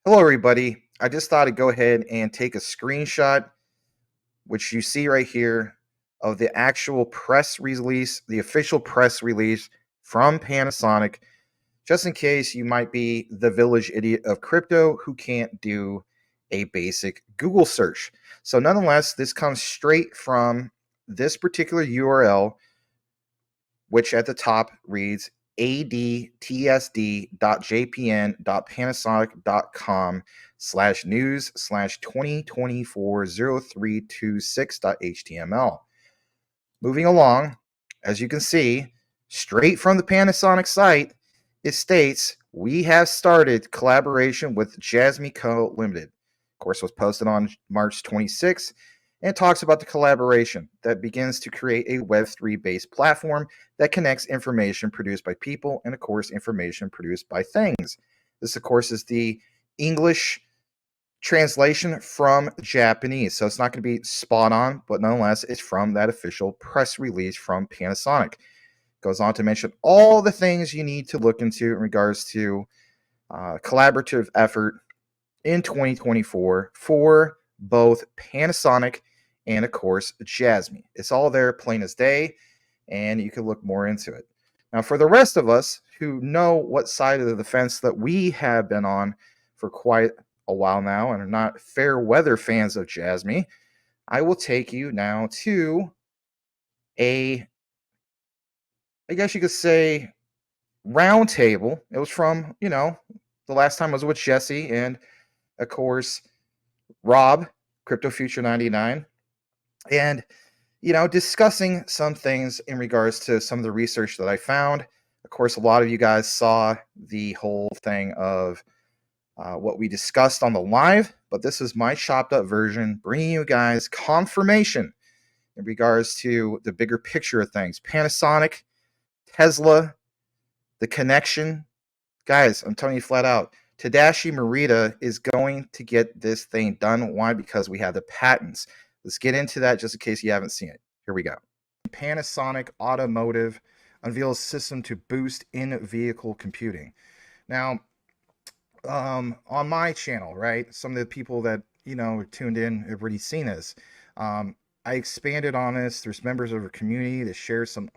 Hello, everybody. I just thought I'd go ahead and take a screenshot, which you see right here, of the actual press release, the official press release from Panasonic, just in case you might be the village idiot of crypto who can't do a basic Google search. So, nonetheless, this comes straight from this particular URL, which at the top reads adtsd.jpn.panasonic.com/news/2024-0326.html. Moving along, as you can see, straight from the Panasonic site, it states, "We have started collaboration with Jasmy Co. Limited." Of course, it was posted on March 26th and talks about the collaboration that begins to create a Web3 based platform that connects information produced by people and, of course, information produced by things. This, of course, is the English translation from Japanese. So it's not going to be spot on, but nonetheless, it's from that official press release from Panasonic. Goes on to mention all the things you need to look into in regards to collaborative effort in 2024 for both Panasonic and, of course, Jasmy. It's all there plain as day, and you can look more into it. Now, for the rest of us who know what side of the fence that we have been on for quite a while now and are not fair weather fans of Jasmy, I will take you now to a, I guess you could say, round table. It was from, the last time I was with Jesse and, of course, Robb, Crypto Future 99, and discussing some things in regards to some of the research that I found. Of course, a lot of you guys saw the whole thing of what we discussed on the live, but this is my chopped up version, bringing you guys confirmation in regards to the bigger picture of things. Panasonic, Tesla, the connection. Guys, I'm telling you flat out, Tadashi Morita is going to get this thing done. Why? Because we have the patents. Let's get into that just in case you haven't seen it. Here we go. Panasonic Automotive unveils system to boost in-vehicle computing. Now, on my channel, right, some of the people that, tuned in have already seen this. I expanded on this. There's members of our community that share some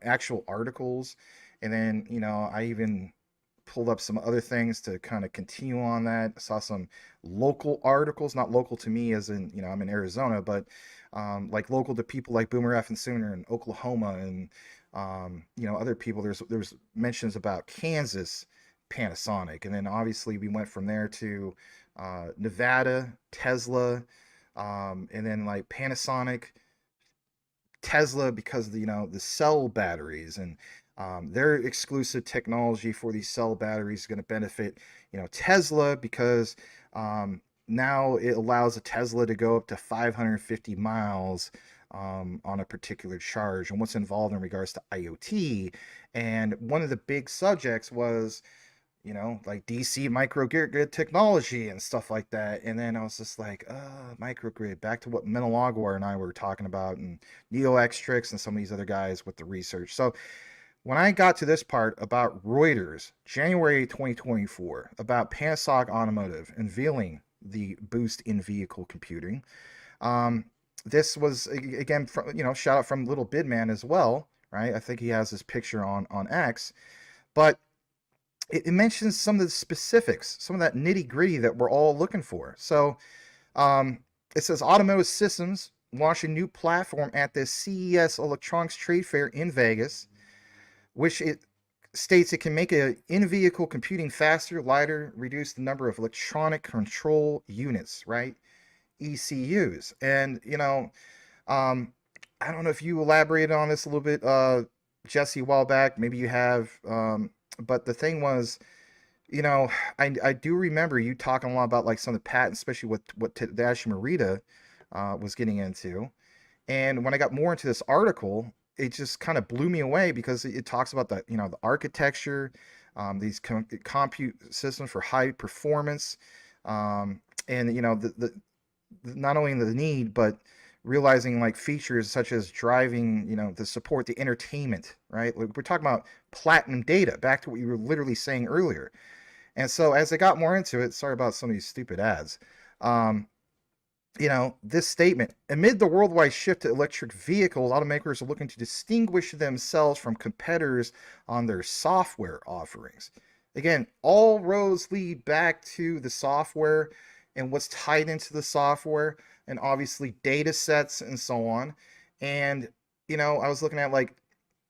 actual articles. And then, I even pulled up some other things to kind of continue on that. I saw some local articles, not local to me as in, I'm in Arizona, but like local to people like Boomer F and Sooner in Oklahoma and, other people. There's mentions about Kansas Panasonic. And then obviously we went from there to Nevada, Tesla, and then like Panasonic, Tesla because of the cell batteries and their exclusive technology for these cell batteries is going to benefit Tesla because now it allows a Tesla to go up to 550 miles on a particular charge and what's involved in regards to IoT. And one of the big subjects was like DC microgrid technology and stuff like that. And then I was just like, microgrid, back to what Menelagwar and I were talking about, and NeoXtrix and some of these other guys with the research. So when I got to this part about Reuters, January 2024, about Panasonic Automotive unveiling the boost in vehicle computing, this was again, shout out from Little Bidman as well, right? I think he has this picture on X, but it mentions some of the specifics, some of that nitty gritty that we're all looking for. So it says Automotive Systems launched a new platform at the CES Electronics Trade Fair in Vegas, which it states it can make in-vehicle computing faster, lighter, reduce the number of electronic control units, right? ECUs. And, I don't know if you elaborated on this a little bit, Jesse, a while back. Maybe you have. But the thing was, I do remember you talking a lot about like some of the patents, especially what Tadashi Morita was getting into. And when I got more into this article, it just kind of blew me away because it talks about the architecture, these compute systems for high performance, and the not only the need but realizing like features such as driving, to support the entertainment, right? Like we're talking about platinum data, back to what you were literally saying earlier. And so as I got more into it, sorry about some of these stupid ads. Um, this statement, amid the worldwide shift to electric vehicles, automakers are looking to distinguish themselves from competitors on their software offerings. Again, all roads lead back to the software and what's tied into the software, and obviously data sets and so on. And, I was looking at, like,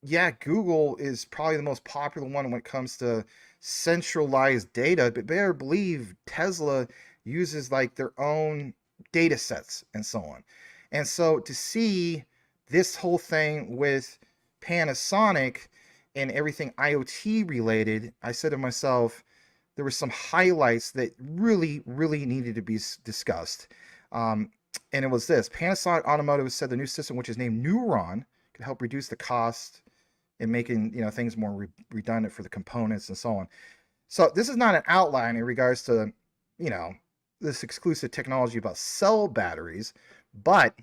yeah, Google is probably the most popular one when it comes to centralized data, but better believe Tesla uses like their own data sets and so on. And so to see this whole thing with Panasonic and everything IoT related, I said to myself, there were some highlights that really, really needed to be discussed. And it was this: Panasonic Automotive said the new system, which is named Neuron, could help reduce the cost and making things more redundant for the components and so on. So this is not an outline in regards to this exclusive technology about cell batteries, but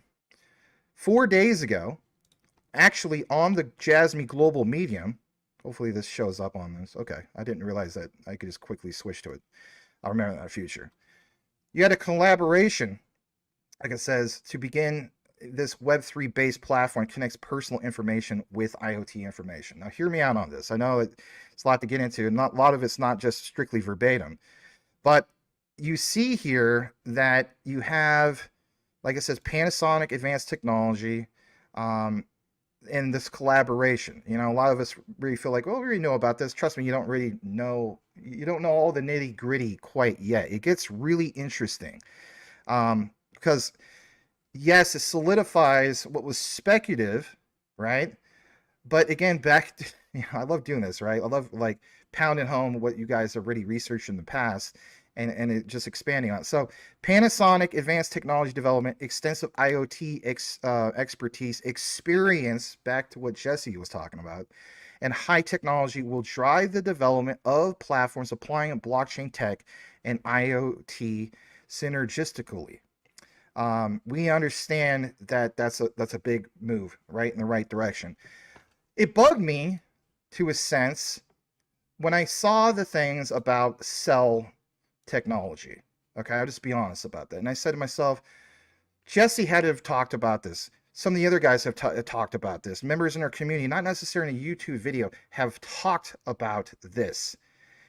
4 days ago, actually on the Jasmy Global Medium, hopefully this shows up on this. Okay, I didn't realize that I could just quickly switch to it. I'll remember that in the future. You had a collaboration, like it says, to begin this Web3 based platform connects personal information with IoT information. Now, hear me out on this. I know it's a lot to get into, and a lot of it's not just strictly verbatim, but you see here that you have, like it says, Panasonic Advanced Technology in this collaboration. A lot of us really feel like, well, we already know about this. Trust me, you don't know all the nitty gritty quite yet. It gets really interesting because yes, it solidifies what was speculative, right? But again, back to, I love doing this, right? I love like pounding home what you guys have already researched in the past and it just expanding on it. So Panasonic Advanced Technology Development, extensive IoT expertise, experience, back to what Jesse was talking about, and high technology will drive the development of platforms applying blockchain tech and IoT synergistically. We understand that that's a big move, right, in the right direction. It bugged me to a sense when I saw the things about cell technology. Okay, I'll just be honest about that. And I said to myself, Jesse had to have talked about this. Some of the other guys have talked about this. Members in our community, not necessarily in a YouTube video, have talked about this.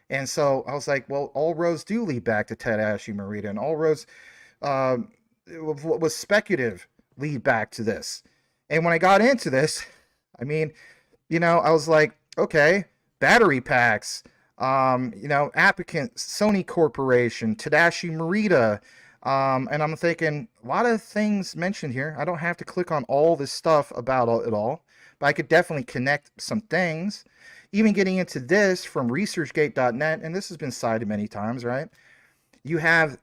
And so I was like, well, all roads do lead back to Tadashi Morita, and all roads what was speculative lead back to this. And when I got into this, I mean, I was like, okay, battery packs, applicant, Sony Corporation, Tadashi Morita, and I'm thinking a lot of things mentioned here. I don't have to click on all this stuff about it all, but I could definitely connect some things. Even getting into this from researchgate.net, and this has been cited many times, right? You have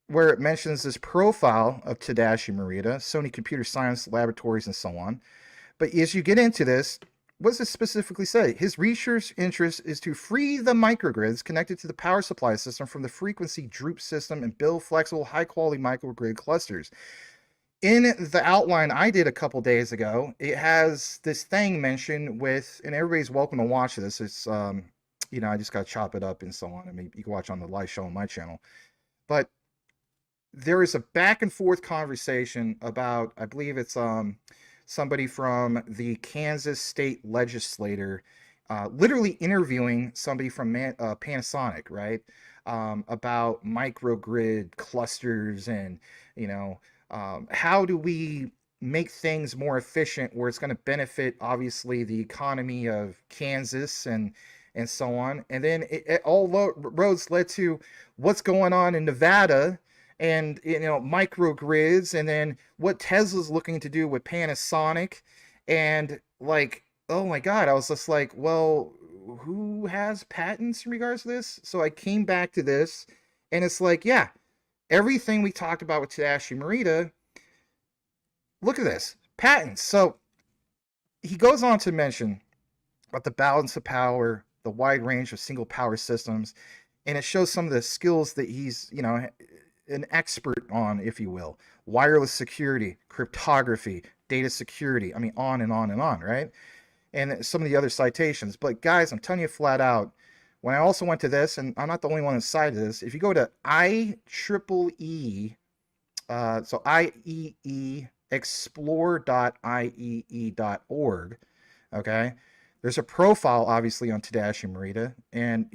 where it mentions this profile of Tadashi Morita, Sony Computer Science Laboratories, and so on. But as you get into this, what does it specifically say? His research interest is to free the microgrids connected to the power supply system from the frequency droop system and build flexible, high-quality microgrid clusters. In the outline I did a couple days ago, it has this thing mentioned with, and everybody's welcome to watch this. It's, I just got to chop it up and so on. I mean, you can watch on the live show on my channel. But there is a back and forth conversation about, I believe it's somebody from the Kansas state legislature, literally interviewing somebody from Panasonic, right? About microgrid clusters and, how do we make things more efficient where it's going to benefit, obviously, the economy of Kansas and so on. And then all roads led to what's going on in Nevada and microgrids, and then what Tesla's looking to do with Panasonic, and like, oh my god, I was just like, well, who has patents in regards to this? So I came back to this, and it's like, yeah, everything we talked about with Tadashi Morita, look at this, patents. So he goes on to mention about the balance of power, the wide range of single power systems, and it shows some of the skills that he's, an expert on, if you will. Wireless security, cryptography, data security. I mean, on and on and on, right? And some of the other citations. But guys, I'm telling you flat out, when I also went to this, and I'm not the only one that cited this, if you go to IEEE, so IEE explore.iee.org, okay, there's a profile obviously on Tadashi Morita, and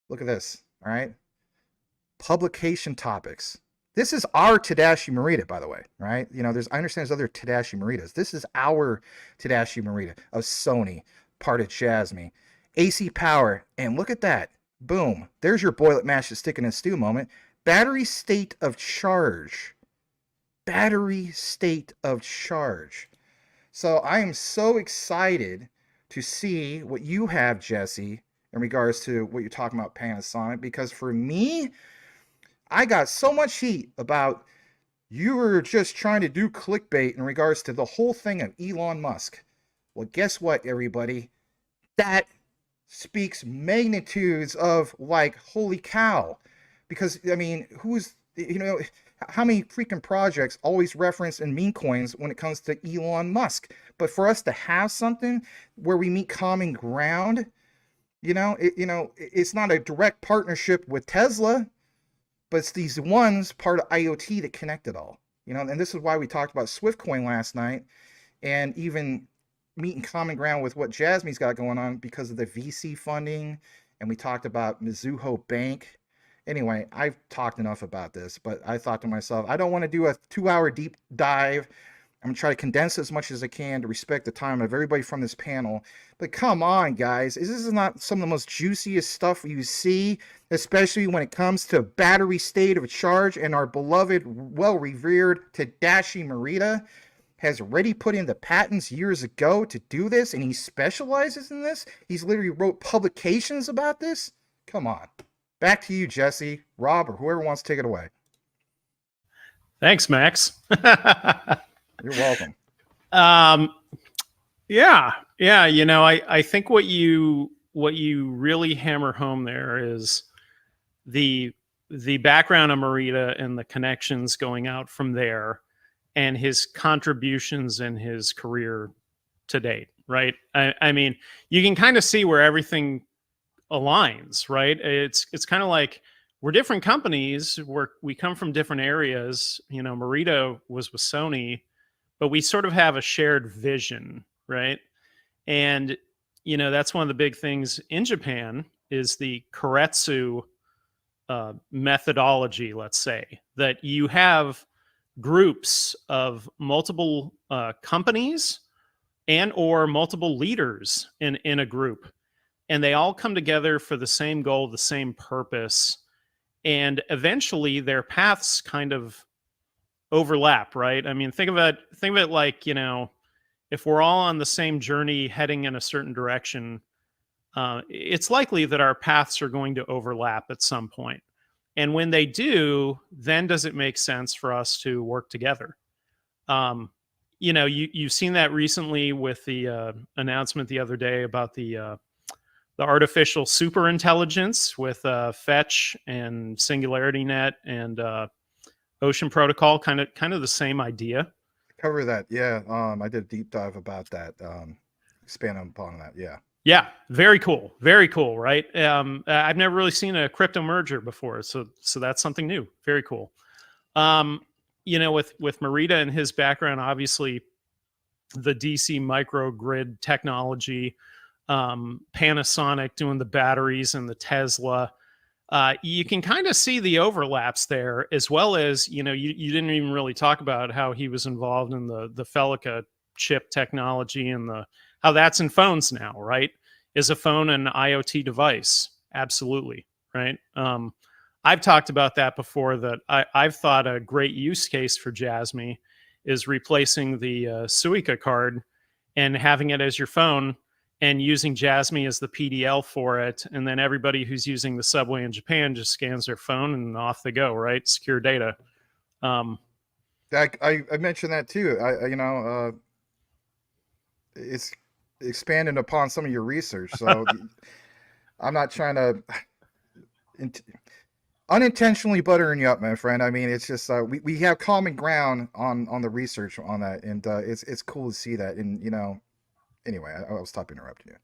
look at this, all right, publication topics. This is our Tadashi Morita, by the way, right? I understand there's other Tadashi Moritas. This is our Tadashi Morita of Sony, part of Jasmy, AC Power, and look at that. Boom. There's your boil it, mash it, stick in a stew moment. Battery state of charge. Battery state of charge. So I am so excited to see what you have, Jesse, in regards to what you're talking about Panasonic, because for me, I got so much heat about you were just trying to do clickbait in regards to the whole thing of Elon Musk. Well, guess what, everybody? That speaks magnitudes of like, holy cow. Because, I mean, how many freaking projects always reference in meme coins when it comes to Elon Musk? But for us to have something where we meet common ground, it's not a direct partnership with Tesla, but it's these ones part of IoT that connect it all. And this is why we talked about Swiftcoin last night, and even meeting common ground with what Jasmy's got going on because of the VC funding, and we talked about Mizuho Bank. Anyway, I've talked enough about this, but I thought to myself, I don't want to do a 2-hour deep dive. I'm going to try to condense as much as I can to respect the time of everybody from this panel. But come on, guys. This is not some of the most juiciest stuff you see, especially when it comes to battery state of charge. And our beloved, well-revered Tadashi Morita has already put in the patents years ago to do this, and he specializes in this. He's literally wrote publications about this. Come on. Back to you, Jesse, Rob, or whoever wants to take it away. Thanks, Max. You're welcome. Yeah. I think what you really hammer home there is the background of Morita and the connections going out from there, and his contributions in his career to date, right? I mean, you can kind of see where everything aligns, right? It's kind of like we're different companies, we come from different areas. Morita was with Sony, but we sort of have a shared vision, right? And that's one of the big things in Japan is the Keiretsu methodology. Let's say that you have groups of multiple companies and or multiple leaders in a group, and they all come together for the same goal, the same purpose, and eventually their paths kind of overlap, right? I mean, think of it like, if we're all on the same journey heading in a certain direction, it's likely that our paths are going to overlap at some point. And when they do, then does it make sense for us to work together? You've seen that recently with the announcement the other day about the artificial super intelligence with Fetch and Singularity Net and Ocean Protocol, kind of the same idea. Cover that, yeah. I did a deep dive about that. Expand upon that, yeah. Yeah, very cool, right? I've never really seen a crypto merger before, so that's something new. Very cool. With Morita and his background, obviously, the DC microgrid technology, Panasonic doing the batteries and the Tesla. You can kind of see the overlaps there, as well as, you didn't even really talk about how he was involved in the Felica chip technology and how that's in phones now, right? Is a phone an IoT device? Absolutely, right? I've talked about that before, that I've thought a great use case for Jasmy is replacing the Suica card and having it as your phone, and using Jasmy as the PDL for it. And then everybody who's using the subway in Japan just scans their phone and off they go, right? Secure data. I mentioned that too. It's expanding upon some of your research. So I'm not trying to unintentionally buttering you up, my friend. I mean, it's just we have common ground on the research on that, and it's cool to see that. And anyway, I'll stop interrupting you.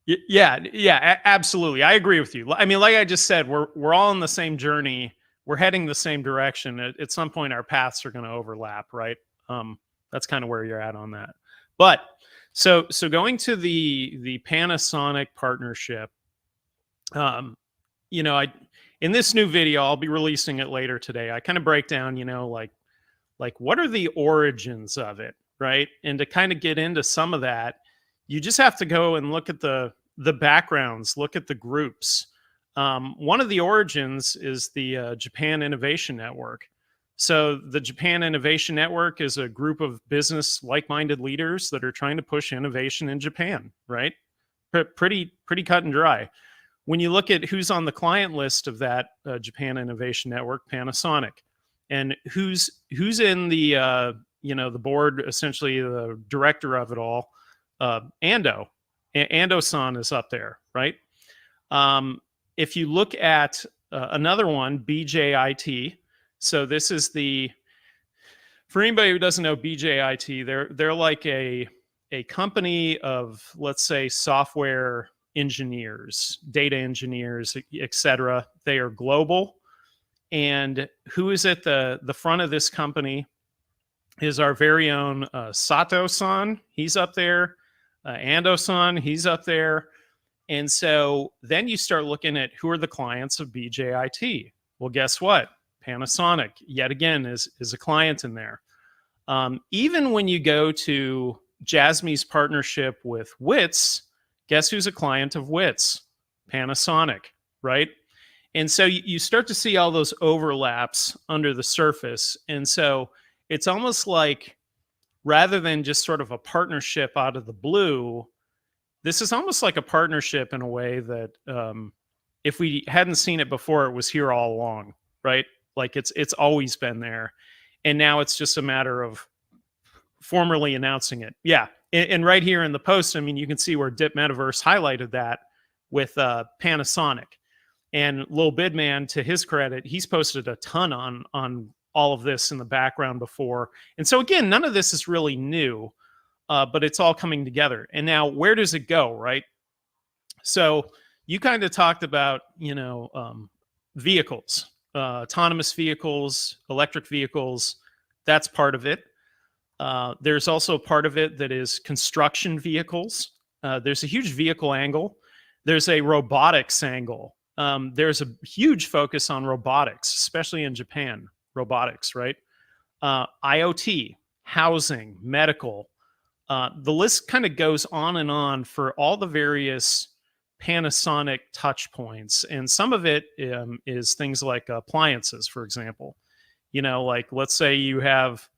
Yeah, absolutely. I agree with you. I mean, like I just said, we're all on the same journey. We're heading the same direction. At some point, our paths are going to overlap, right? That's kind of where you're at on that. But so going to the Panasonic partnership, I in this new video, I'll be releasing it later today. I kind of break down, like what are the origins of it, right? And to kind of get into some of that, you just have to go and look at the backgrounds, look at the groups. One of the origins is the Japan Innovation Network. So the Japan Innovation Network is a group of business like-minded leaders that are trying to push innovation in Japan, right? Pretty cut and dry. When you look at who's on the client list of that Japan Innovation Network, Panasonic, and who's in the board, essentially the director of it all, Ando-san is up there, right? If you look at another one, BJIT, so this is for anybody who doesn't know BJIT, they're like a company of, let's say, software engineers, data engineers, etc. They are global. And who is at the front of this company is our very own Sato-san. He's up there. Ando-san, he's up there. And so then you start looking at who are the clients of BJIT. Well, guess what? Panasonic, yet again, is a client in there. Even when you go to Jasmy's partnership with WITS, guess who's a client of WITS? Panasonic, right? And so you start to see all those overlaps under the surface. And so it's almost like, rather than just sort of a partnership out of the blue, this is almost like a partnership in a way that if we hadn't seen it before, it was here all along, right? Like it's always been there. And now it's just a matter of formally announcing it. Yeah. And right here in the post, I mean, you can see where Dip Metaverse highlighted that with Panasonic. And Lil Bidman, to his credit, he's posted a ton on all of this in the background before. And so again, none of this is really new, but it's all coming together. And now where does it go, right? So you kind of talked about, vehicles, autonomous vehicles, electric vehicles. That's part of it. There's also part of it that is construction vehicles. There's a huge vehicle angle. There's a robotics angle. There's a huge focus on robotics, especially in Japan, robotics, right? IoT, housing, medical. The list kind of goes on and on for all the various Panasonic touch points. And some of it is things like appliances, for example. Like let's say you have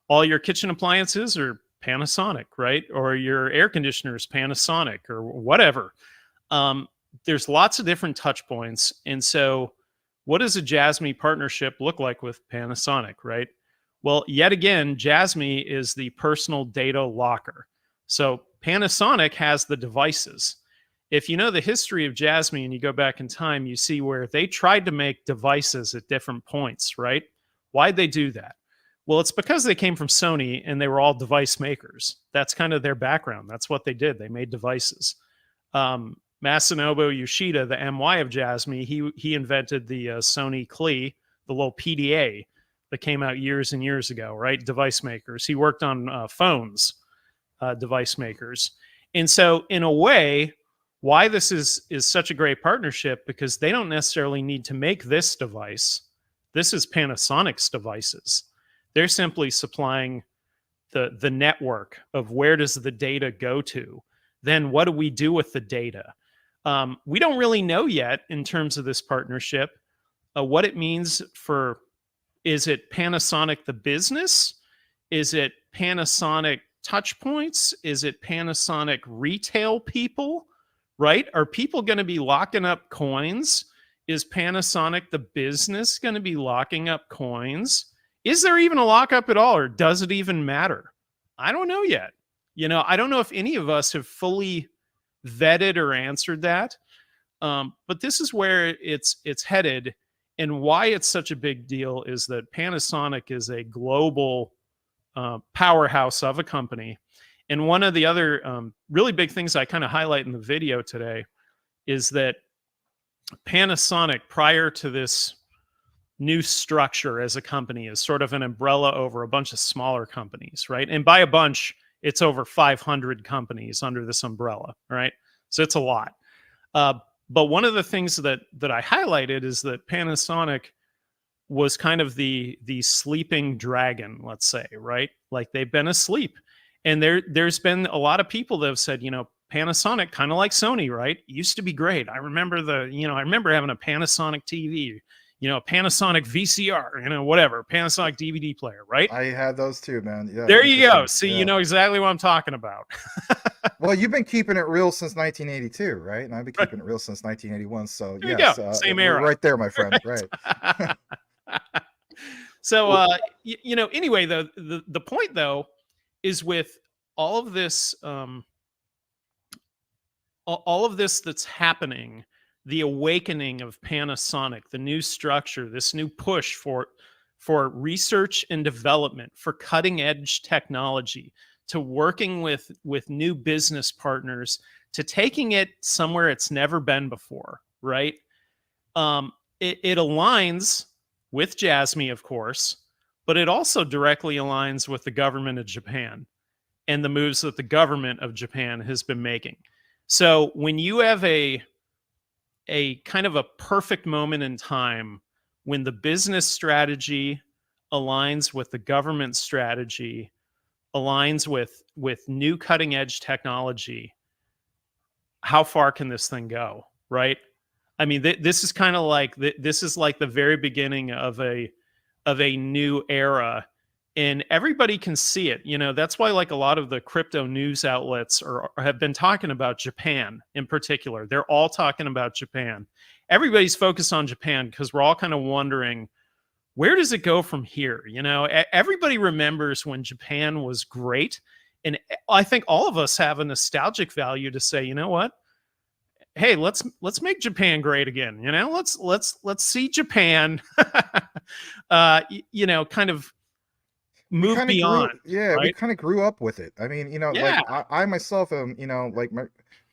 all your kitchen appliances are Panasonic, right? Or your air conditioners, Panasonic, or whatever. There's lots of different touch points. And so what does a Jasmy partnership look like with Panasonic, right? Well, yet again, Jasmy is the personal data locker. So Panasonic has the devices. If you know the history of Jasmy and you go back in time, you see where they tried to make devices at different points, right? Why'd they do that? Well, it's because they came from Sony and they were all device makers. That's kind of their background. That's what they did. They made devices. Masanobu Yoshida, the MY of Jasmy, he invented the Sony Klee, the little PDA that came out years and years ago, right? Device makers. He worked on phones, device makers. And so in a way, why this is such a great partnership, because they don't necessarily need to make this device. This is Panasonic's devices. They're simply supplying the network of where does the data go to. Then what do we do with the data? We don't really know yet in terms of this partnership what it means for, is it Panasonic the business? Is it Panasonic touch points? Is it Panasonic retail people, right? Are people going to be locking up coins? Is Panasonic the business going to be locking up coins? Is there even a lockup at all, or does it even matter? I don't know yet. I don't know if any of us have fully vetted or answered that. But this is where it's headed, and why it's such a big deal is that Panasonic is a global powerhouse of a company. And one of the other really big things I kind of highlight in the video today is that Panasonic, prior to this new structure as a company, is sort of an umbrella over a bunch of smaller companies, right? And by a bunch, it's over 500 companies under this umbrella, right? So it's a lot. But one of the things that I highlighted is that Panasonic was kind of the sleeping dragon, let's say, right? Like they've been asleep. And there's been a lot of people that have said, Panasonic, kind of like Sony, right? Used to be great. I remember I remember having a Panasonic TV, a Panasonic VCR, whatever, Panasonic DVD player, right? I had those too, man. Yeah. There you go. See, you know exactly what I'm talking about. Well, you've been keeping it real since 1982, right? And I've been keeping it real since 1981. So there yes, you go. Same era, right there, my friend. Right. So, anyway, the point though is with all of this, all of this that's happening, the awakening of Panasonic, the new structure, this new push for research and development, for cutting edge technology, to working with new business partners, to taking it somewhere it's never been before, right? It aligns with Jasmy, of course, but it also directly aligns with the government of Japan and the moves that the government of Japan has been making. So when you have a kind of a perfect moment in time when the business strategy aligns with the government strategy, aligns with new cutting edge technology, how far can this thing go, right? I mean, this is kind of like this is like the very beginning of a new era, and everybody can see it. That's why like a lot of the crypto news outlets have been talking about Japan in particular. They're all talking about Japan. Everybody's focused on Japan because we're all kind of wondering, where does it go from here? Everybody remembers when Japan was great, and I think all of us have a nostalgic value to say, you know what? Hey, let's make Japan great again. Let's see Japan, kind of move beyond. Right? We kind of grew up with it. I mean, Yeah. like I myself am, like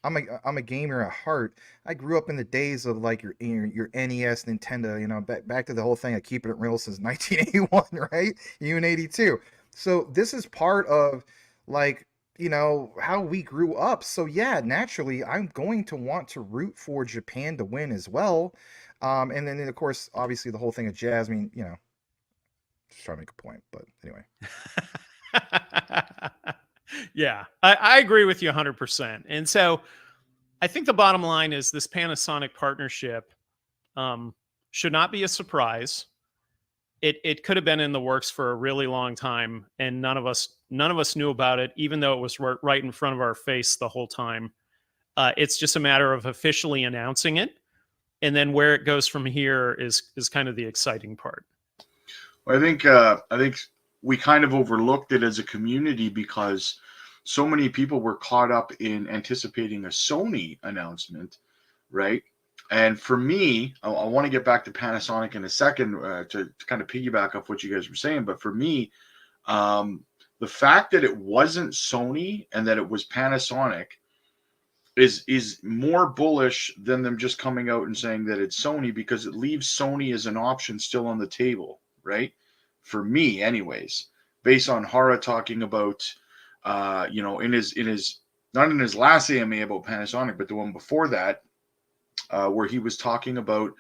I'm a gamer at heart. I grew up in the days of like your NES, Nintendo. Back to the whole thing of keeping it real since 1981, right? Even 82. So this is part of like how we grew up. So yeah, naturally, I'm going to want to root for Japan to win as well. And then of course, obviously, the whole thing of Jasmine, just trying to make a point, but anyway. Yeah, I agree with you 100%. And so I think the bottom line is this Panasonic partnership should not be a surprise. It could have been in the works for a really long time, and none of us knew about it, even though it was right in front of our face the whole time. It's just a matter of officially announcing it, and then where it goes from here is kind of the exciting part. Well, I think we kind of overlooked it as a community because so many people were caught up in anticipating a Sony announcement, right? And for me, I want to get back to Panasonic in a second to kind of piggyback off what you guys were saying. But for me, the fact that it wasn't Sony and that it was Panasonic is more bullish than them just coming out and saying that it's Sony, because it leaves Sony as an option still on the table, right? For me, anyways, based on Hara talking about, in his not in his last AMA about Panasonic, but the one before that, where he was talking about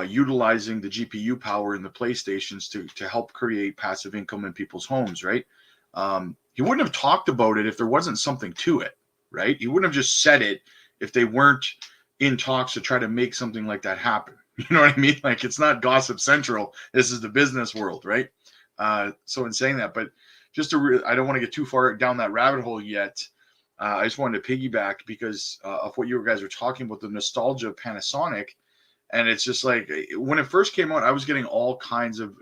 utilizing the GPU power in the PlayStations to help create passive income in people's homes, right? He wouldn't have talked about it if there wasn't something to it, right? He wouldn't have just said it if they weren't in talks to try to make something like that happen. You know what I mean? Like, it's not Gossip Central. This is the business world, right? So in saying that, but just I don't want to get too far down that rabbit hole yet. I just wanted to piggyback because of what you guys were talking about, the nostalgia of Panasonic. And it's just like, when it first came out, I was getting all kinds of,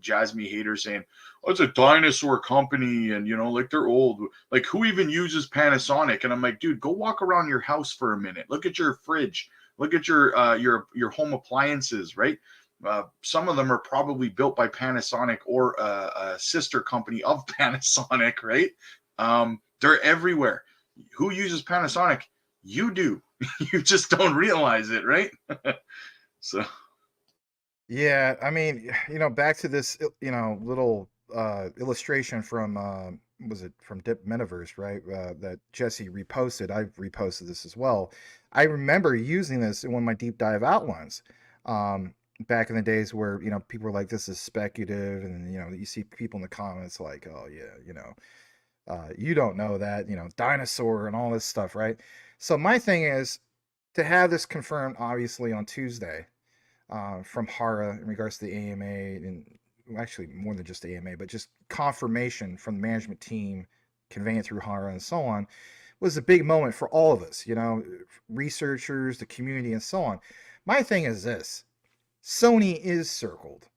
Jasmy haters saying, oh, it's a dinosaur company. And, like, they're old. Like, who even uses Panasonic? And I'm like, dude, go walk around your house for a minute. Look at your fridge. Look at your home appliances, right? Some of them are probably built by Panasonic or a sister company of Panasonic, right? They're everywhere. Who uses Panasonic? You do. You just don't realize it, right? So Yeah, I mean, back to this, little illustration from was it from Dip Metaverse, right? That Jesse reposted. I've reposted this as well. I remember using this in one of my deep dive outlines. Back in the days where, people were like, this is speculative, and you see people in the comments like, oh yeah, you don't know that, dinosaur and all this stuff, right? So my thing is to have this confirmed obviously on Tuesday from Hara in regards to the AMA, and actually more than just the AMA, but just confirmation from the management team, conveying it through Hara and so on, was a big moment for all of us, researchers, the community, and so on. My thing is this: Sony is circled,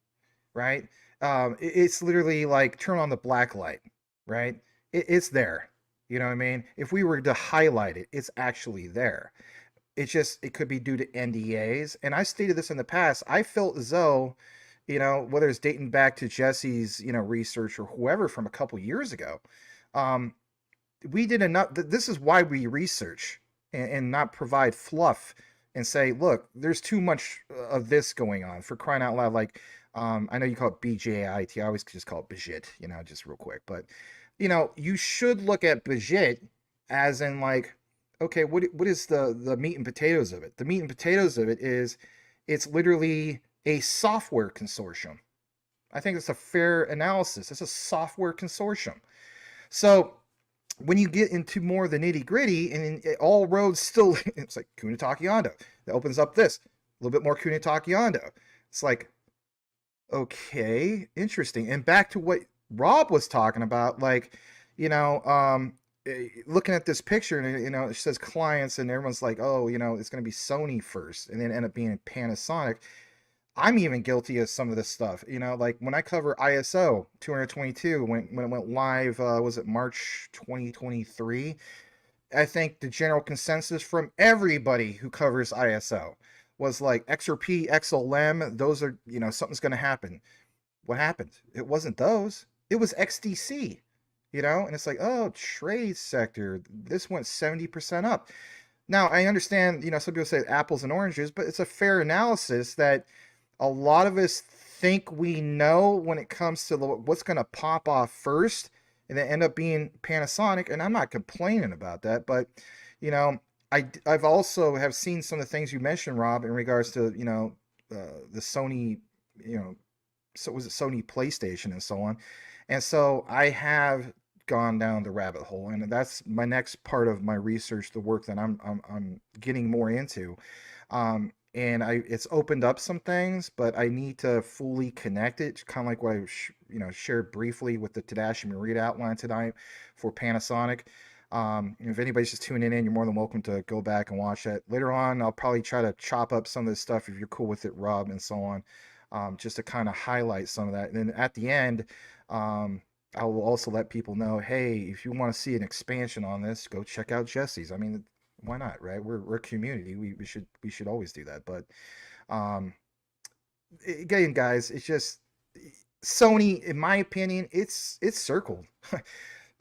right? It's literally like turn on the black light, right? It's there. You know what I mean? If we were to highlight it, it's actually there. It could be due to NDAs. And I stated this in the past. I felt as though, whether it's dating back to Jesse's, research or whoever from a couple years ago, we did enough. This is why we research and not provide fluff and say, look, there's too much of this going on, for crying out loud. Like, I know you call it BJIT. I always just call it Bajit, just real quick. But, you should look at Bajit as in like, okay, what is the meat and potatoes of it? The meat and potatoes of it is it's literally a software consortium. I think it's a fair analysis. It's a software consortium. So when you get into more of the nitty gritty, and all roads still, it's like Kunitake Ando. That opens up this. A little bit more Kunitake Ando. It's like, okay, interesting. And back to what Robb was talking about, like, looking at this picture, and it says clients, and everyone's like, oh, it's going to be Sony first, and then end up being Panasonic. I'm even guilty of some of this stuff, like when I cover ISO 222 when it went live, was it March 2023? I think the general consensus from everybody who covers ISO was like XRP, XLM, those are, something's going to happen. What happened? It wasn't those. It was XDC. And it's like, oh, trade sector, this went 70% up. Now, I understand, some people say apples and oranges, but it's a fair analysis that a lot of us think we know when it comes to what's going to pop off first, and then end up being Panasonic. And I'm not complaining about that, but, I've also have seen some of the things you mentioned, Robb, in regards to, the Sony, so was it Sony PlayStation and so on. And so I have gone down the rabbit hole, and that's my next part of my research, the work that I'm getting more into, and it's opened up some things, but I need to fully connect it, kind of like what I shared briefly with the Tadashi Morita outline tonight for Panasonic. If anybody's just tuning in, you're more than welcome to go back and watch that later on. I'll probably try to chop up some of this stuff if you're cool with it, Robb, and so on, just to kind of highlight some of that. And then at the end, I will also let people know, hey, if you want to see an expansion on this, go check out Jesse's. I mean, why not, right? We're a community. We should always do that. But again, guys, it's just Sony, in my opinion, it's circled.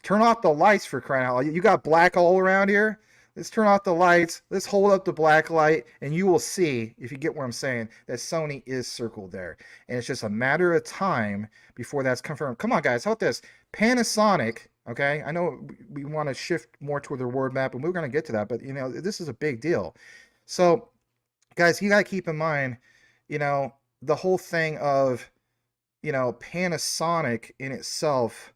Turn off the lights, for crying out loud. You got black all around here. Let's turn off the lights. Let's hold up the black light, and you will see, if you get what I'm saying, that Sony is circled there. And it's just a matter of time before that's confirmed. Come on, guys, how about this? Panasonic, okay? I know we want to shift more toward the roadmap, and we're going to get to that, but, this is a big deal. So, guys, you got to keep in mind, the whole thing of, Panasonic in itself,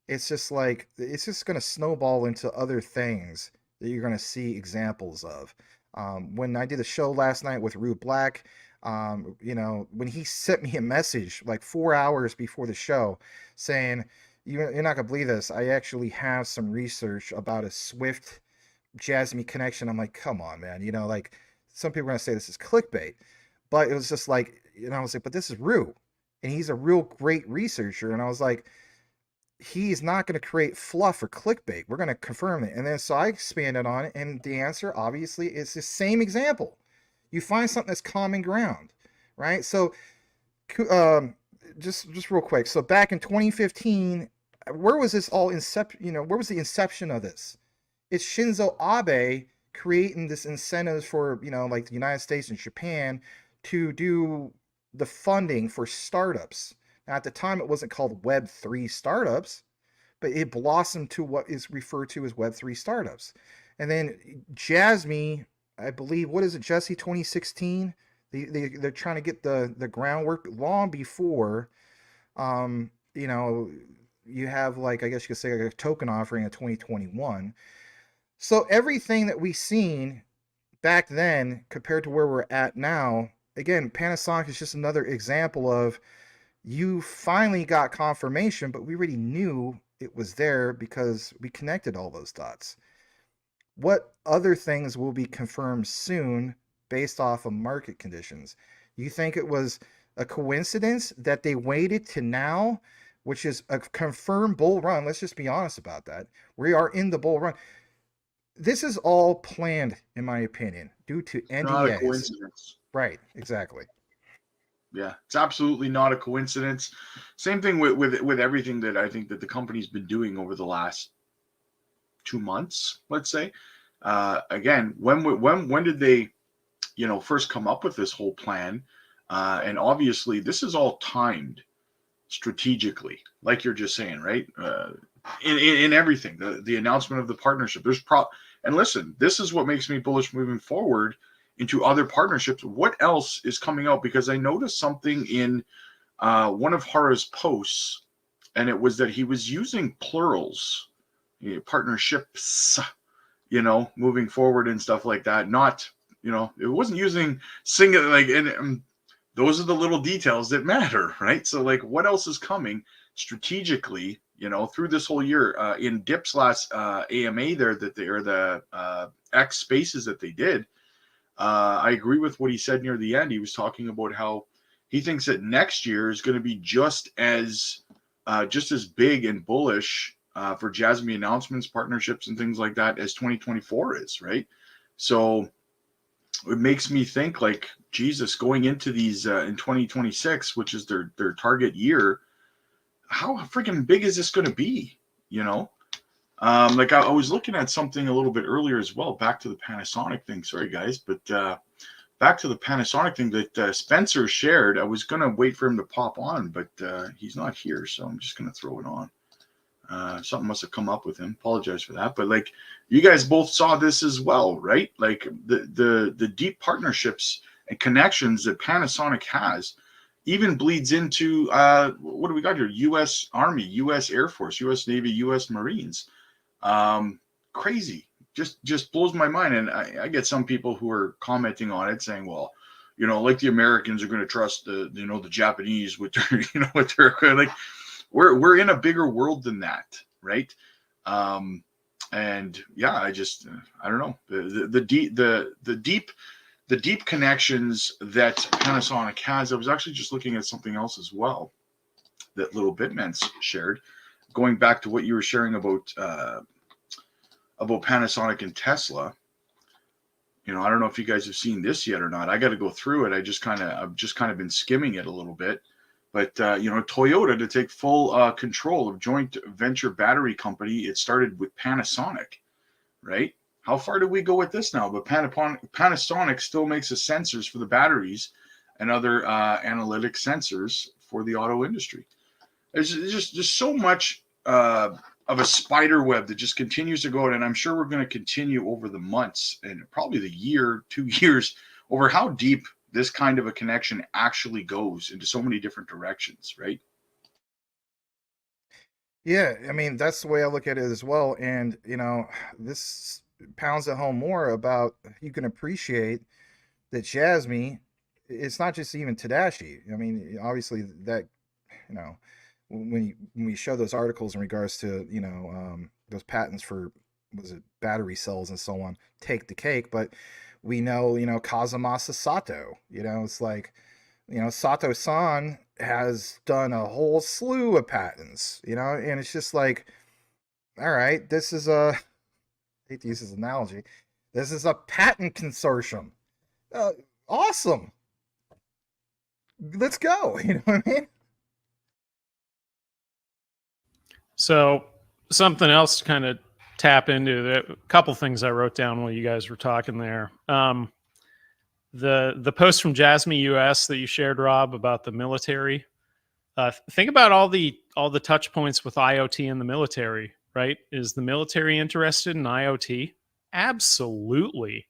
it's just like, it's just going to snowball into other things that you're going to see examples of. When I did a show last night with Root Black, when he sent me a message like 4 hours before the show saying, you're not going to believe this, I actually have some research about a Swift Jasmy connection. I'm like, come on, man. Like, some people are going to say this is clickbait, but it was just like, I was like, but this is Root, and he's a real great researcher. And I was like, he's not going to create fluff or clickbait. We're going to confirm it. And then so I expanded on it, and the answer obviously is the same example. You find something that's common ground, right? So just real quick. So back in 2015, where was this all where was the inception of this? It's Shinzo Abe creating this incentives for, like the United States and Japan to do the funding for startups. Now, at the time, it wasn't called Web3 startups, but it blossomed to what is referred to as Web3 startups. And then Jasmy, I believe, what is it, Jesse, 2016? They're trying to get the groundwork long before, um, you know, you have, like, I guess you could say, like a token offering in 2021. So everything that we've seen back then compared to where we're at now, again, Panasonic is just another example of, you finally got confirmation, but we already knew it was there because we connected all those dots. What other things will be confirmed soon based off of market conditions? You think it was a coincidence that they waited to now, which is a confirmed bull run? Let's just be honest about that. We are in the bull run. This is all planned, in my opinion, due to NDAs. Not a coincidence. Right, exactly. Yeah, it's absolutely not a coincidence. Same thing with everything that I think that the company's been doing over the last 2 months, let's say. Again, when did they, first come up with this whole plan? And obviously, this is all timed strategically, like you're just saying, right? In everything, the announcement of the partnership. And listen, this is what makes me bullish moving forward into other partnerships. What else is coming out? Because I noticed something in one of Hara's posts, and it was that he was using plurals, partnerships, moving forward and stuff like that. Not, it wasn't using singular, like, and those are the little details that matter, right? So, like, what else is coming strategically, through this whole year? In Dip's last AMA there, that they are the X spaces that they did. I agree with what he said near the end. He was talking about how he thinks that next year is going to be just as big and bullish for Jasmy announcements, partnerships, and things like that as 2024 is, right? So it makes me think, like, Jesus, going into these in 2026, which is their target year, how freaking big is this going to be? Like, I was looking at something a little bit earlier as well, back to the Panasonic thing. Sorry, guys, but back to the Panasonic thing that Spencer shared. I was going to wait for him to pop on, but he's not here, so I'm just going to throw it on. Something must have come up with him. Apologize for that. But, like, you guys both saw this as well, right? Like, the deep partnerships and connections that Panasonic has even bleeds into what do we got here? U.S. Army, U.S. Air Force, U.S. Navy, U.S. Marines. Crazy. Just blows my mind. And I get some people who are commenting on it saying, well, like the Americans are going to trust the Japanese with their, with their, like, we're in a bigger world than that, right? And yeah, I don't know, the deep connections that Panasonic has. I was actually just looking at something else as well that Little Bitman's shared, going back to what you were sharing about Panasonic and Tesla. I don't know if you guys have seen this yet or not. I got to go through it. I've just kind of been skimming it a little bit. But, Toyota to take full control of joint venture battery company. It started with Panasonic, right? How far do we go with this now? But Panasonic still makes the sensors for the batteries and other analytic sensors for the auto industry. There's just so much of a spider web that just continues to go out. And I'm sure we're going to continue over the months and probably the year, 2 years, over how deep this kind of a connection actually goes into so many different directions, right? Yeah, I mean, that's the way I look at it as well. And, this pounds it home more about, you can appreciate that Jasmy, it's not just even Tadashi. I mean, obviously that, when we show those articles in regards to, those patents for, was it battery cells and so on, take the cake. But we know, Kazumasa Sato, it's like, Sato-san has done a whole slew of patents, and it's just like, all right, this is I hate to use this analogy, this is a patent consortium. Awesome. Let's go. You know what I mean? So something else to kind of tap into, a couple things I wrote down while you guys were talking there. The post from Jasmy US that you shared, Rob, about the military. Think about all the touch points with IoT in the military, right? Is the military interested in IoT? Absolutely.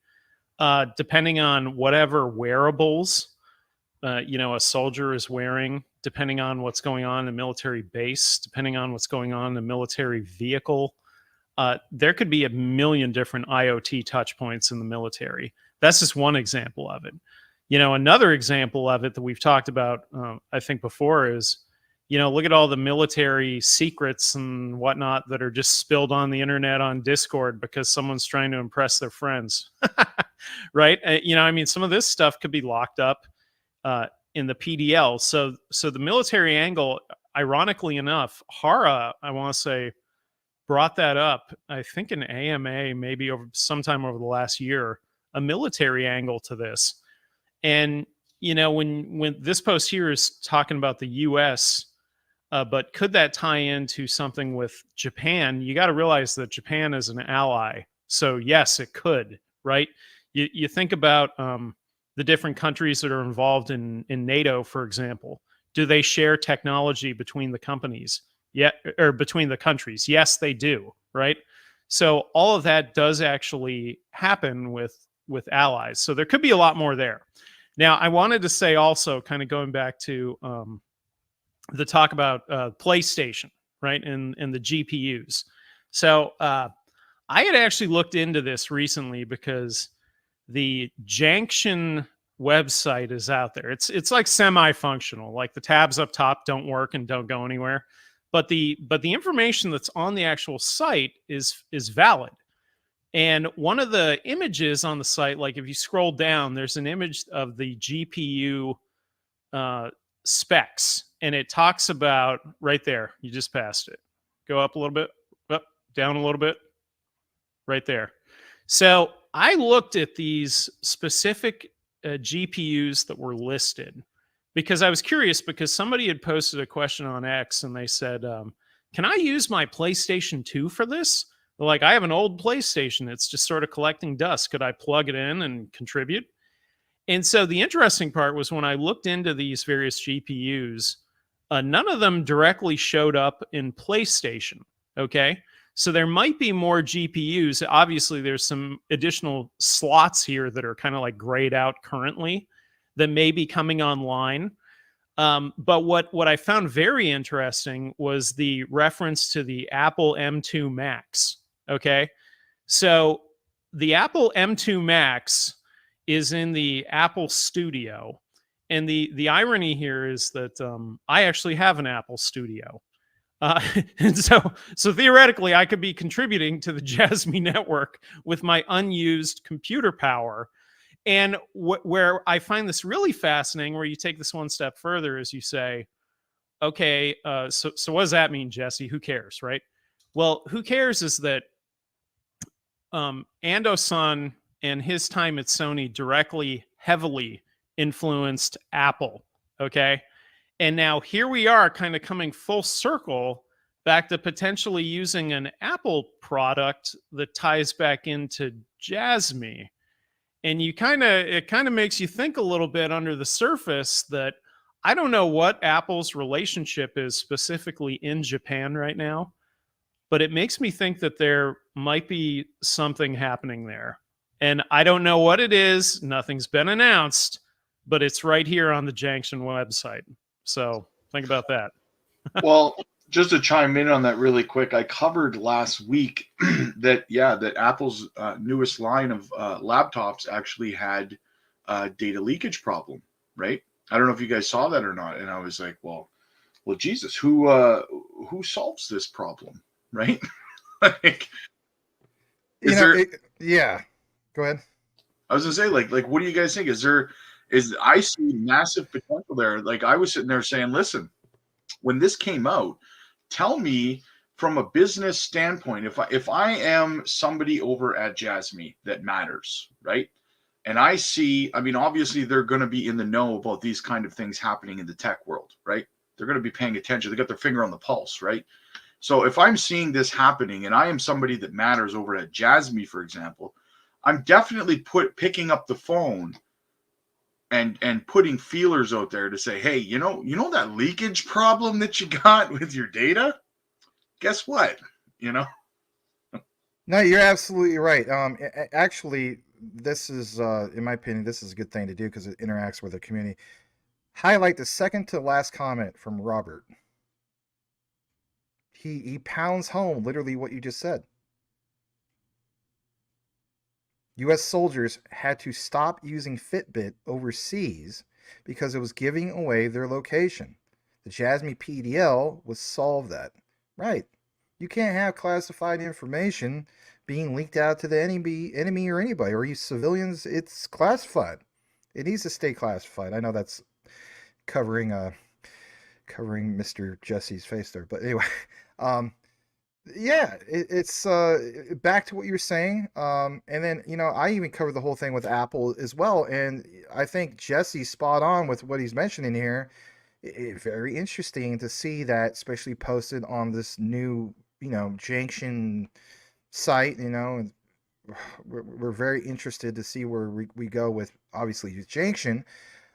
Depending on whatever wearables a soldier is wearing, depending on what's going on in a military base, depending on what's going on in a military vehicle, there could be a million different IoT touch points in the military. That's just one example of it. Another example of it that we've talked about, I think before, is, look at all the military secrets and whatnot that are just spilled on the internet on Discord because someone's trying to impress their friends, right? Some of this stuff could be locked up in the PDL. So the military angle, ironically enough, Hara, I want to say, brought that up, I think in AMA, maybe sometime over the last year, a military angle to this. And, when this post here is talking about the US, but could that tie into something with Japan? You got to realize that Japan is an ally. So yes, it could, right? You think about the different countries that are involved in NATO, for example. Do they share technology between the companies? Yeah, or between the countries? Yes, they do, right? So all of that does actually happen with allies. So there could be a lot more there. Now, I wanted to say also, kind of going back to the talk about PlayStation, right, and the GPUs. So I had actually looked into this recently because the Junction website is out there. It's like semi-functional, like the tabs up top don't work and don't go anywhere, but the information that's on the actual site is valid. And one of the images on the site, like if you scroll down, there's an image of the GPU specs, and it talks about right there. You just passed it. Go up a little bit, up, down a little bit, right there. So I looked at these specific GPUs that were listed because I was curious, because somebody had posted a question on X and they said, can I use my PlayStation 2 for this? Like, I have an old PlayStation. It's just sort of collecting dust. Could I plug it in and contribute? And so the interesting part was when I looked into these various GPUs, none of them directly showed up in PlayStation. Okay. So there might be more GPUs. Obviously, there's some additional slots here that are kind of like grayed out currently that may be coming online. But what I found very interesting was the reference to the Apple M2 Max. Okay. So the Apple M2 Max is in the Apple Studio. And the irony here is that I actually have an Apple Studio. And so theoretically, I could be contributing to the Jasmy network with my unused computer power. And where I find this really fascinating, where you take this one step further, is you say, okay, so what does that mean, Jesse? Who cares, right? Well, who cares is that Ando-san and his time at Sony directly, heavily influenced Apple, okay? And now here we are kind of coming full circle back to potentially using an Apple product that ties back into Jasmy. And it kind of makes you think a little bit under the surface that I don't know what Apple's relationship is specifically in Japan right now, but it makes me think that there might be something happening there. And I don't know what it is. Nothing's been announced, but it's right here on the Junction website. So think about that. Well, just to chime in on that really quick, I covered last week that Apple's newest line of laptops actually had a data leakage problem, right? I don't know if you guys saw that or not. And I was like, well, Jesus, who solves this problem, right? Like, yeah. Go ahead. I was gonna say, like, what do you guys think? I see massive potential there. Like, I was sitting there saying, listen, when this came out, tell me from a business standpoint, if I am somebody over at Jasmy that matters, right? And I see, I mean, obviously they're going to be in the know about these kind of things happening in the tech world, right? They're going to be paying attention. They got their finger on the pulse, right? So if I'm seeing this happening and I am somebody that matters over at Jasmy, for example, I'm definitely picking up the phone and putting feelers out there to say, hey, you know that leakage problem that you got with your data? Guess what? You know? No, you're absolutely right. Actually, this is, in my opinion, this is a good thing to do because it interacts with the community. Highlight the second to last comment from Robert. He pounds home literally what you just said. U.S. soldiers had to stop using Fitbit overseas because it was giving away their location. The Jasmy PDL would solve that. Right. You can't have classified information being leaked out to the enemy or anybody, or you civilians. It's classified. It needs to stay classified. I know that's covering Mr. Jesse's face there, but anyway, yeah, it's back to what you were saying. And then, I even covered the whole thing with Apple as well. And I think Jesse's spot on with what he's mentioning here. Very interesting to see that, especially posted on this new, Junction site, and we're very interested to see where we go with, obviously, Junction.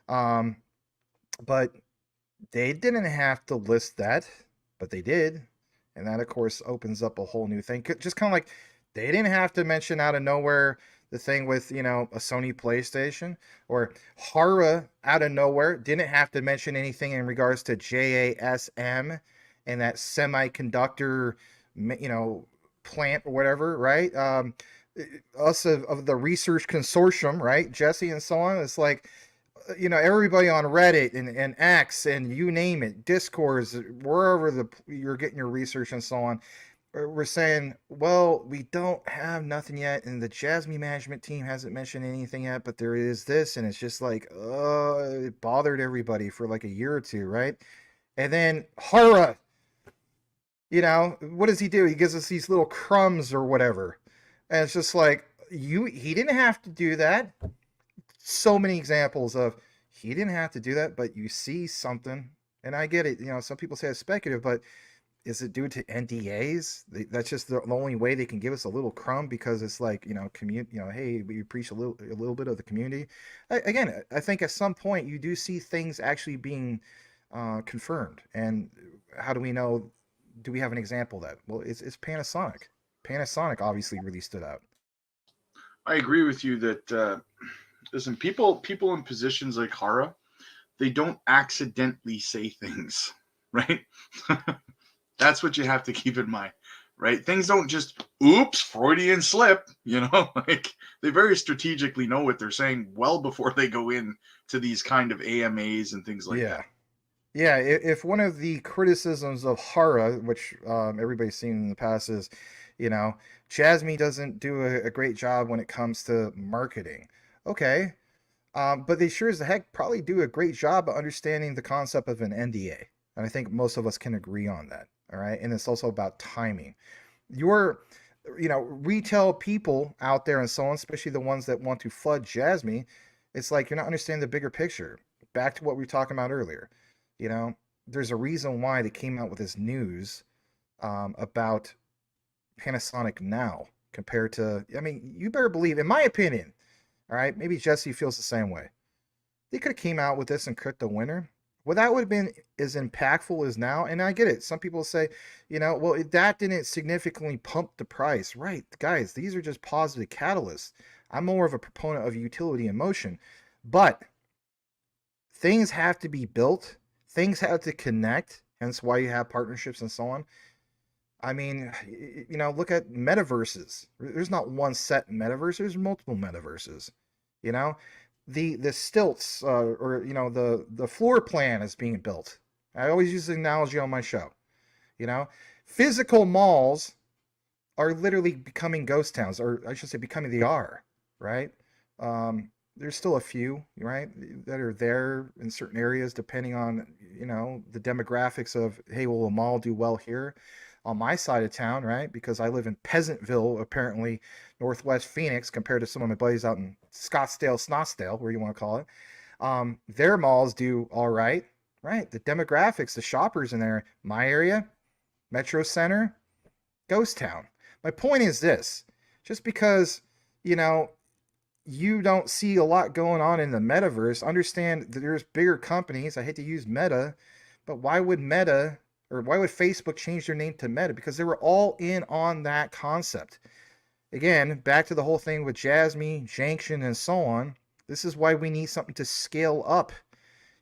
But they didn't have to list that, but they did. And that, of course, opens up a whole new thing. Just kind of like they didn't have to mention out of nowhere the thing with, a Sony PlayStation, or Hara out of nowhere didn't have to mention anything in regards to JASM and that semiconductor, plant or whatever, right? Us of the research consortium, right? Jesse and so on. It's like, everybody on Reddit and X and you name it, Discords, wherever you're getting your research and so on, we're saying, well, we don't have nothing yet, and the Jasmy management team hasn't mentioned anything yet, but there is this, and it's just like, it bothered everybody for like a year or two, right? And then Hara, what does he do? He gives us these little crumbs or whatever, and it's just like, he didn't have to do that. So many examples of he didn't have to do that, but you see something, and I get it. Some people say it's speculative, but is it due to NDAs? That's just the only way they can give us a little crumb, because it's like, hey, we preach a little bit of the community. Again, I think at some point you do see things actually being confirmed. And how do we know? Do we have an example of that? Well, it's Panasonic. Panasonic obviously really stood out. I agree with you that listen, people in positions like Hara, they don't accidentally say things, right? That's what you have to keep in mind, right? Things don't just, oops, Freudian slip, like they very strategically know what they're saying well before they go in to these kind of AMAs and things like that. Yeah, if one of the criticisms of Hara, which everybody's seen in the past, is, Jasmy doesn't do a great job when it comes to marketing. Okay, but they sure as the heck probably do a great job of understanding the concept of an NDA. And I think most of us can agree on that. All right. And it's also about timing. Your, retail people out there and so on, especially the ones that want to flood Jasmy, it's like you're not understanding the bigger picture. Back to what we were talking about earlier. There's a reason why they came out with this news about Panasonic now compared to, you better believe, in my opinion, all right, maybe Jesse feels the same way. They could have came out with this and crit the winner. Well, that would have been as impactful as now. And I get it. Some people say, well, that didn't significantly pump the price. Right, guys, these are just positive catalysts. I'm more of a proponent of utility and motion. But things have to be built. Things have to connect. Hence why you have partnerships and so on. Look at metaverses. There's not one set metaverse. There's multiple metaverses. The stilts, or the floor plan is being built. I always use the analogy on my show. Physical malls are literally becoming ghost towns, or I should say becoming they are, right? There's still a few, right, that are there in certain areas depending on, the demographics of, hey, will a mall do well here on my side of town, right? Because I live in Peasantville, apparently Northwest Phoenix, compared to some of my buddies out in Scottsdale, Snotsdale, where you want to call it. Their malls do all right, right? The demographics, the shoppers in there, my area, Metro Center, ghost town. My point is this: just because you know you don't see a lot going on in the metaverse, understand that there's bigger companies. I hate to use Meta, but why would Meta or why would Facebook change their name to Meta? Because they were all in on that concept. Again, back to the whole thing with Jasmy, Junction, and so on. This is why we need something to scale up.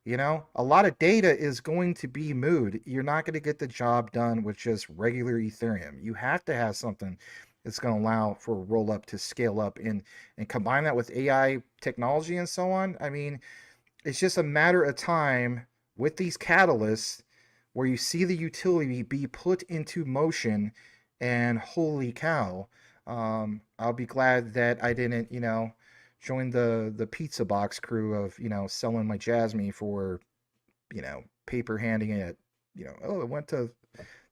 A lot of data is going to be moved. You're not going to get the job done with just regular Ethereum. You have to have something that's going to allow for a roll up to scale up and combine that with AI technology and so on. I mean, it's just a matter of time with these catalysts where you see the utility be put into motion, and holy cow, I'll be glad that I didn't, join the pizza box crew of, selling my Jasmy for, paper handing it, oh, it went to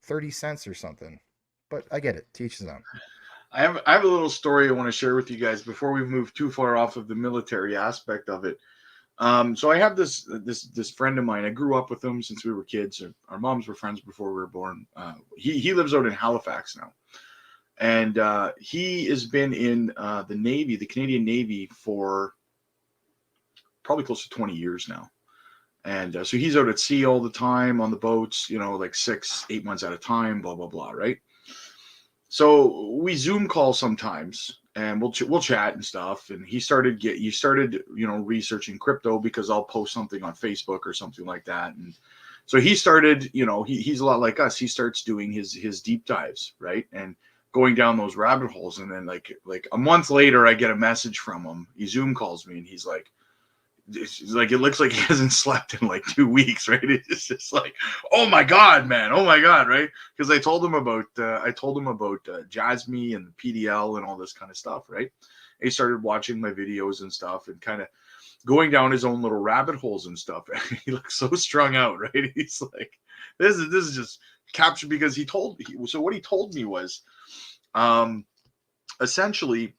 30 cents or something. But I get it. Teach them. I have a little story I want to share with you guys before we move too far off of the military aspect of it. So I have this friend of mine. I grew up with him since we were kids. Our moms were friends before we were born. He lives out in Halifax now, and he has been in the Navy, the Canadian Navy, for probably close to 20 years now. And so he's out at sea all the time on the boats, like 6-8 months at a time, blah blah blah, right? So we Zoom call sometimes, and we'll chat and stuff. And he started researching crypto because I'll post something on Facebook or something like that. And so he started, he's a lot like us. He starts doing his deep dives, right, and going down those rabbit holes. And then like a month later, I get a message from him. He Zoom calls me, and he's like, it looks like he hasn't slept in like 2 weeks, right? It's just like, oh my god, man, oh my god, right? Because I told him about Jasmy and PDL and all this kind of stuff, right? And he started watching my videos and stuff and kind of going down his own little rabbit holes and stuff. He looks so strung out, right? He's like, this is just captured because so what he told me was, essentially,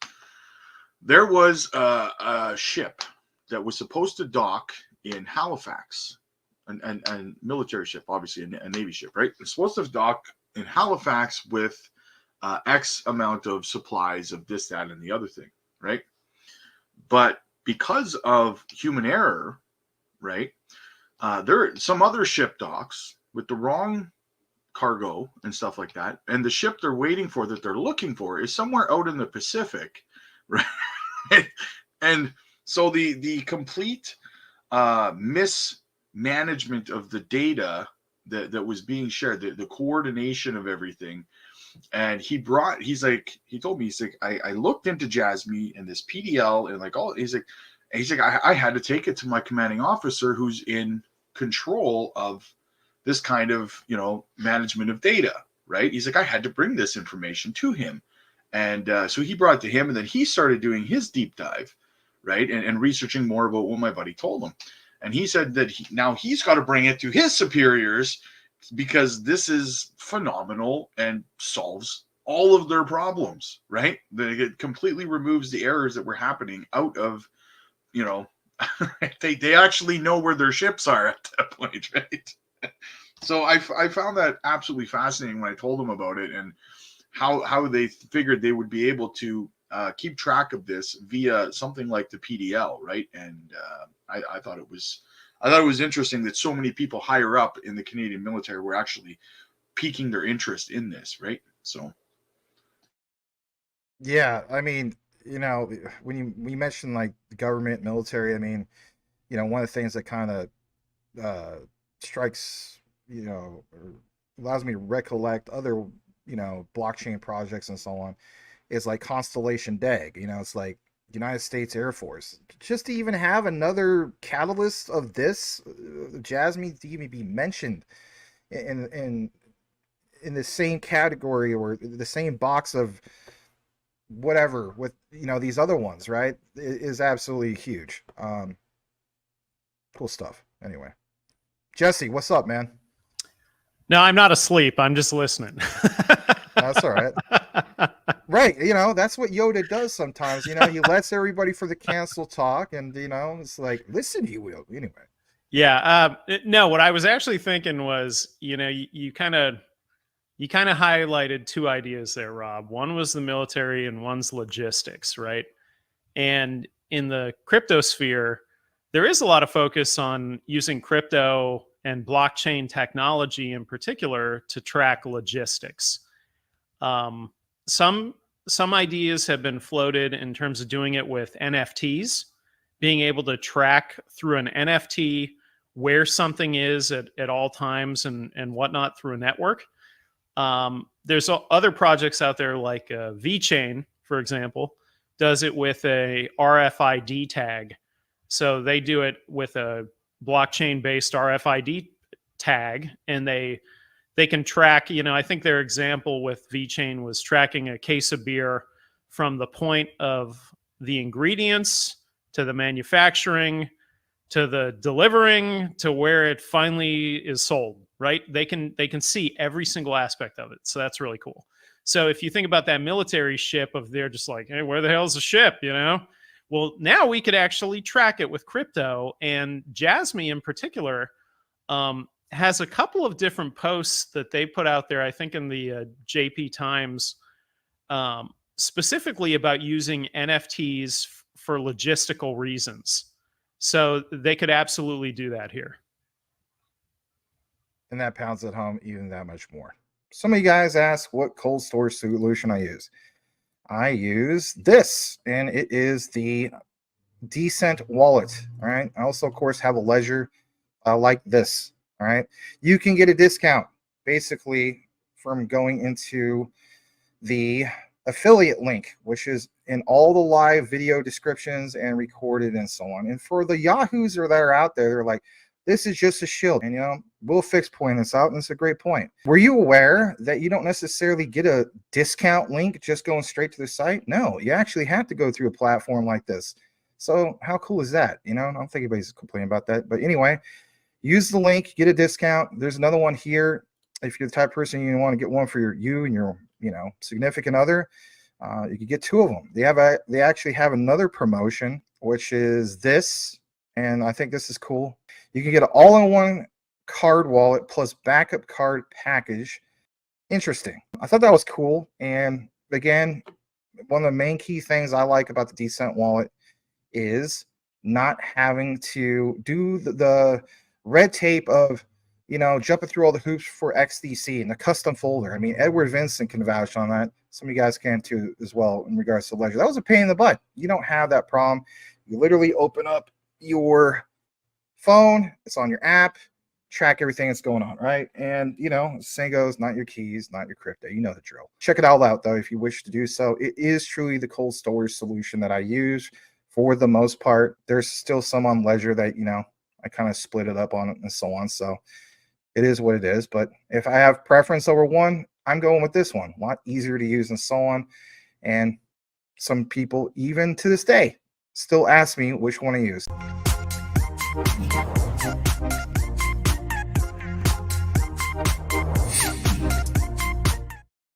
there was a ship that was supposed to dock in Halifax, and military ship, obviously a Navy ship, right? It's supposed to dock in Halifax with X amount of supplies of this, that, and the other thing, right? But because of human error, right, there are some other ship docks with the wrong cargo and stuff like that, and the ship they're waiting for, that they're looking for, is somewhere out in the Pacific, right? And so the complete mismanagement of the data that was being shared, the coordination of everything. And he told me, I looked into Jasmy and this PDL and like all, he's like, I had to take it to my commanding officer who's in control of this kind of, management of data, right? He's like, I had to bring this information to him. And so he brought it to him, and then he started doing his deep dive, right? And researching more about what my buddy told him. And he said that now he's got to bring it to his superiors because this is phenomenal and solves all of their problems, right? It completely removes the errors that were happening out of, they actually know where their ships are at that point, right? So I found that absolutely fascinating when I told them about it, and how they figured they would be able to keep track of this via something like the PDL, right? And I thought it was interesting that so many people higher up in the Canadian military were actually piquing their interest in this, right? So, yeah, I mean, when we mentioned like the government, military, I mean, one of the things that kind of strikes, or allows me to recollect other, blockchain projects and so on, is like Constellation DAG. It's like United States Air Force. Just to even have another catalyst of this, Jasmy, to even be mentioned in the same category or the same box of whatever with these other ones, right, is absolutely huge. Cool stuff. Anyway, Jesse, what's up, man? No, I'm not asleep. I'm just listening. That's all right. Right. That's what Yoda does sometimes. He lets everybody for the cancel talk, and, it's like, listen, you will. Anyway. Yeah. No, what I was actually thinking was, you kind of you kind of highlighted two ideas there, Rob. One was the military and one's logistics, right? And in the crypto sphere, there is a lot of focus on using crypto and blockchain technology in particular to track logistics. Some ideas have been floated in terms of doing it with NFTs, being able to track through an NFT where something is at all times and whatnot through a network. There's other projects out there like VeChain, for example, does it with a RFID tag. So they do it with a blockchain-based RFID tag, and they can track, I think their example with VeChain was tracking a case of beer from the point of the ingredients to the manufacturing to the delivering to where it finally is sold, right? They can see every single aspect of it. So that's really cool. So if you think about that military ship of they're just like, hey, where the hell's the ship, Well, now we could actually track it with crypto. And Jasmy in particular has a couple of different posts that they put out there, I think in the JP Times, specifically about using NFTs for logistical reasons. So they could absolutely do that here. And that pounds it home even that much more. Some of you guys ask what cold storage solution I use. I use this, and it is the Decent wallet. All right. I also, of course, have a ledger like this. All right. You can get a discount basically from going into the affiliate link, which is in all the live video descriptions and recorded and so on. And for the yahoos that are out there, they're like, this is just a shield. And, we'll fix point this out. And it's a great point. Were you aware that you don't necessarily get a discount link just going straight to the site? No, you actually have to go through a platform like this. So how cool is that? I don't think anybody's complaining about that. But anyway, use the link, get a discount. There's another one here. If you're the type of person you want to get one for you and your significant other, you could get two of them. They actually have another promotion, which is this, and I think this is cool. You can get an all-in-one card wallet plus backup card package. Interesting. I thought that was cool. And again, one of the main key things I like about the Decent wallet is not having to do the red tape of jumping through all the hoops for XDC and the custom folder. I mean, Edward Vincent can vouch on that. Some of you guys can too as well in regards to Ledger. That was a pain in the butt. You don't have that problem. You literally open up your phone, it's on your app, track everything that's going on, right? And saying goes, not your keys, not your crypto. You know the drill. Check it all out though if you wish to do so. It is truly the cold storage solution that I use for the most part. There's still some on Ledger that I kind of split it up on it and so on. So it is what it is. But if I have preference over one, I'm going with this one. A lot easier to use and so on. And some people, even to this day, still ask me which one to use.